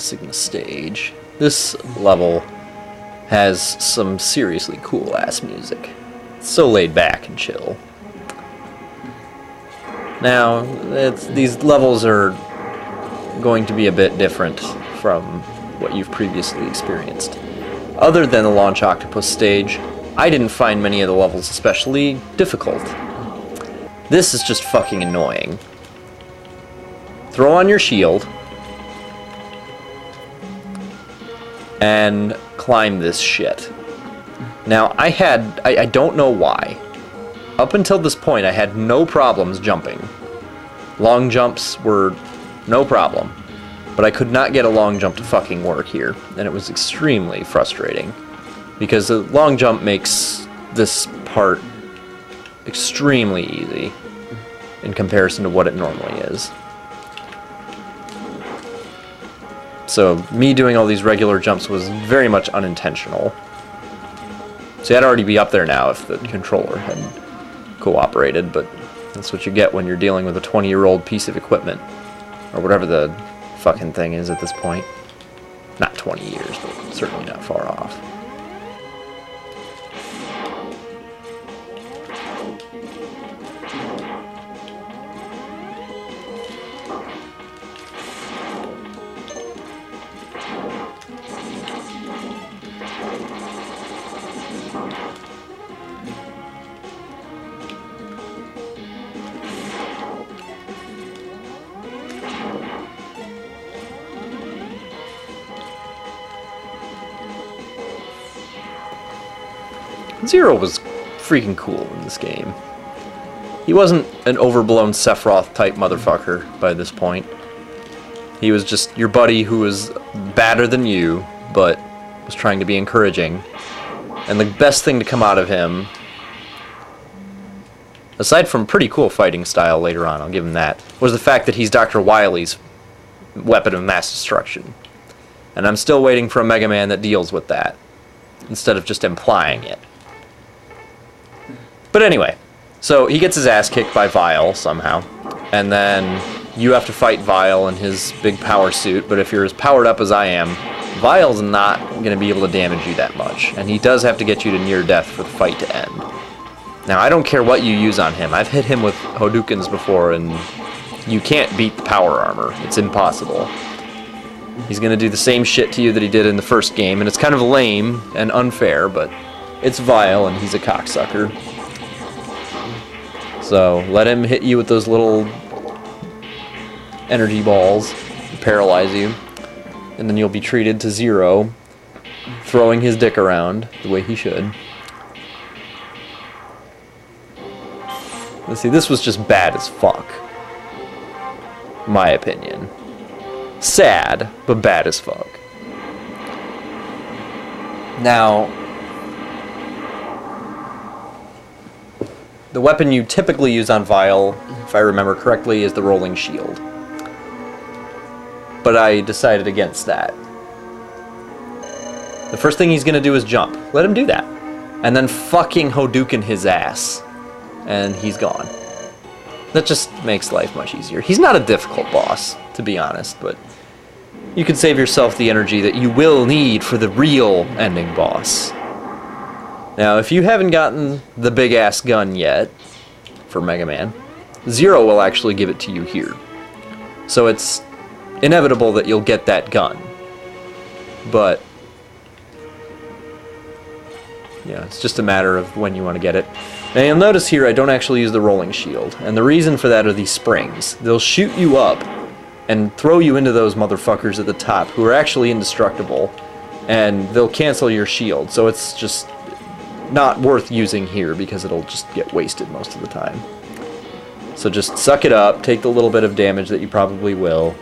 Sigma stage. This level has some seriously cool-ass music. It's so laid back and chill. Now, these levels are going to be a bit different from what you've previously experienced. Other than the Launch Octopus stage, I didn't find many of the levels especially difficult. This is just fucking annoying. Throw on your shield and climb this shit. Now, I don't know why. Up until this point, I had no problems jumping. Long jumps were no problem. But I could not get a long jump to fucking work here, and it was extremely frustrating. Because the long jump makes this part extremely easy in comparison to what it normally is. So me doing all these regular jumps was very much unintentional. See, I'd already be up there now if the controller had cooperated, but that's what you get when you're dealing with a 20-year-old piece of equipment. Or whatever the fucking thing is at this point. Not 20 years, but certainly not far off. Zero was freaking cool in this game. He wasn't an overblown Sephiroth-type motherfucker by this point. He was just your buddy who was badder than you, but was trying to be encouraging. And the best thing to come out of him, aside from pretty cool fighting style later on, I'll give him that, was the fact that he's Dr. Wily's weapon of mass destruction. And I'm still waiting for a Mega Man that deals with that, instead of just implying it. But anyway, so he gets his ass kicked by Vile somehow, and then you have to fight Vile in his big power suit, but if you're as powered up as I am, Vile's not going to be able to damage you that much, and he does have to get you to near death for the fight to end. Now, I don't care what you use on him. I've hit him with Hadoukens before, and you can't beat the power armor. It's impossible. He's going to do the same shit to you that he did in the first game, and it's kind of lame and unfair, but it's Vile, and he's a cocksucker. So, let him hit you with those little energy balls, paralyze you, and then you'll be treated to Zero, throwing his dick around the way he should. Let's see, this was just bad as fuck. My opinion. Sad, but bad as fuck. Now, the weapon you typically use on Vile, if I remember correctly, is the rolling shield. But I decided against that. The first thing he's going to do is jump. Let him do that. And then fucking Hadouken his ass. And he's gone. That just makes life much easier. He's not a difficult boss, to be honest, but you can save yourself the energy that you will need for the real ending boss. Now, if you haven't gotten the big-ass gun yet for Mega Man, Zero will actually give it to you here. So it's inevitable that you'll get that gun. But, yeah, it's just a matter of when you want to get it. Now, you'll notice here I don't actually use the rolling shield, and the reason for that are these springs. They'll shoot you up and throw you into those motherfuckers at the top who are actually indestructible, and they'll cancel your shield, so it's just not worth using here because it'll just get wasted most of the time. So just suck it up, take the little bit of damage that you probably will,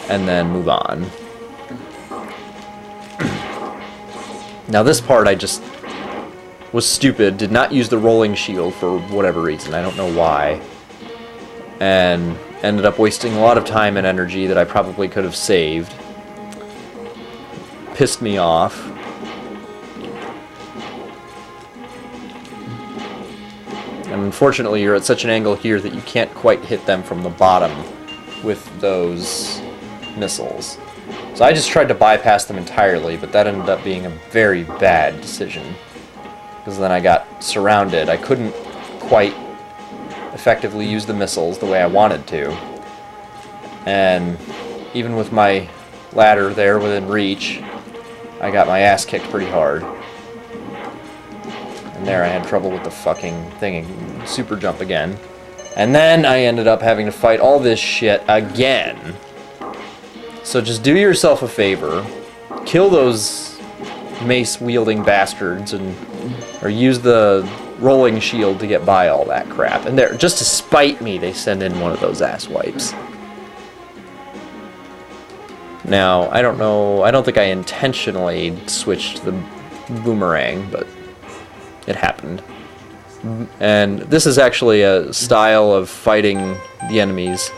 and then move on. Now this part I just was stupid, did not use the rolling shield for whatever reason, I don't know why, and ended up wasting a lot of time and energy that I probably could have saved. Pissed me off. And unfortunately, you're at such an angle here that you can't quite hit them from the bottom with those missiles. So I just tried to bypass them entirely, but that ended up being a very bad decision. Because then I got surrounded. I couldn't quite effectively use the missiles the way I wanted to. And even with my ladder there within reach, I got my ass kicked pretty hard. And there I had trouble with the fucking thing, super jump again. And then I ended up having to fight all this shit again. So just do yourself a favor, kill those mace-wielding bastards, or use the rolling shield to get by all that crap. And there, just to spite me, they send in one of those ass wipes. Now, I don't know, I don't think I intentionally switched the boomerang, but it happened. And this is actually a style of fighting the enemies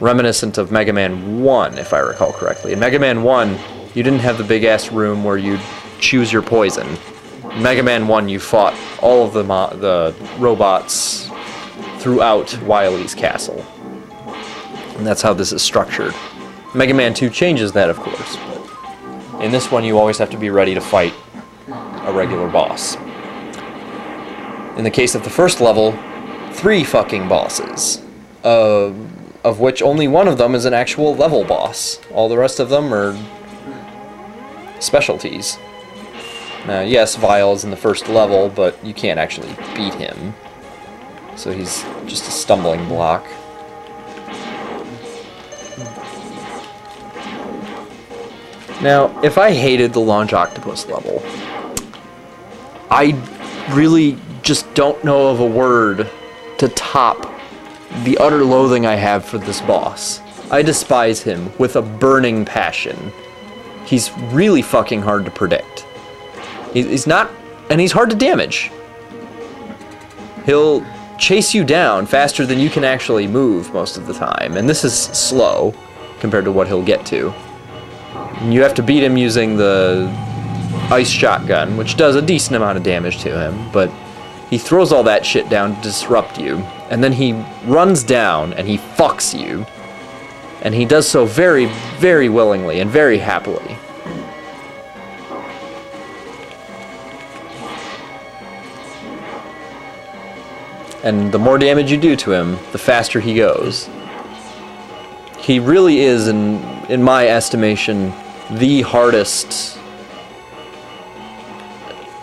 reminiscent of Mega Man 1, if I recall correctly. In Mega Man 1, you didn't have the big-ass room where you'd choose your poison. In Mega Man 1, you fought all of the robots throughout Wily's castle. And that's how this is structured. Mega Man 2 changes that, of course. But in this one, you always have to be ready to fight a regular boss. In the case of the first level, 3 fucking bosses. Of which only one of them is an actual level boss. All the rest of them are specialties. Now, yes, Vile is in the first level, but you can't actually beat him. So he's just a stumbling block. Now, if I hated the Launch Octopus level, I really just don't know of a word to top the utter loathing I have for this boss. I despise him with a burning passion. He's really fucking hard to predict. He's not, and he's hard to damage. He'll chase you down faster than you can actually move most of the time, and this is slow compared to what he'll get to. And you have to beat him using the ice shotgun, which does a decent amount of damage to him, but he throws all that shit down to disrupt you, and then he runs down and he fucks you, and he does so very, very willingly and very happily. And the more damage you do to him, the faster he goes. He really is, in my estimation, the hardest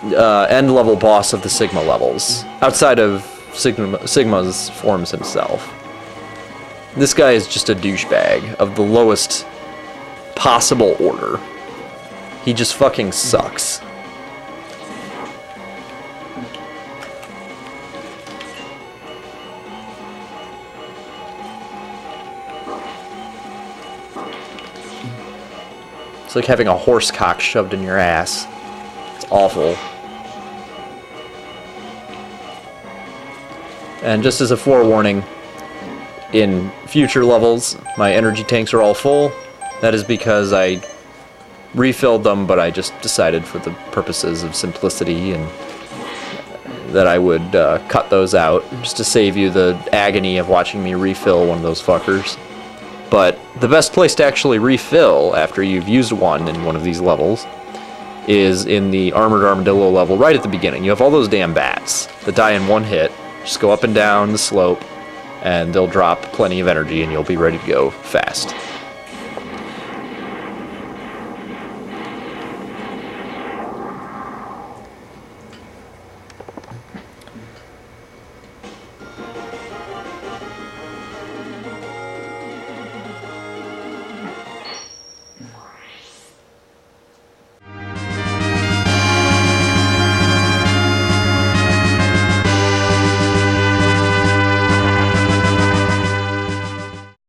end-level boss of the Sigma levels, outside of Sigma's forms himself. This guy is just a douchebag of the lowest possible order. He just fucking sucks. It's like having a horse cock shoved in your ass. It's awful. And just as a forewarning, in future levels, my energy tanks are all full. That is because I refilled them, but I just decided for the purposes of simplicity and that I would cut those out, just to save you the agony of watching me refill one of those fuckers. But the best place to actually refill after you've used one in one of these levels is in the Armored Armadillo level right at the beginning. You have all those damn bats that die in one hit. Just go up and down the slope, and they'll drop plenty of energy, and you'll be ready to go fast.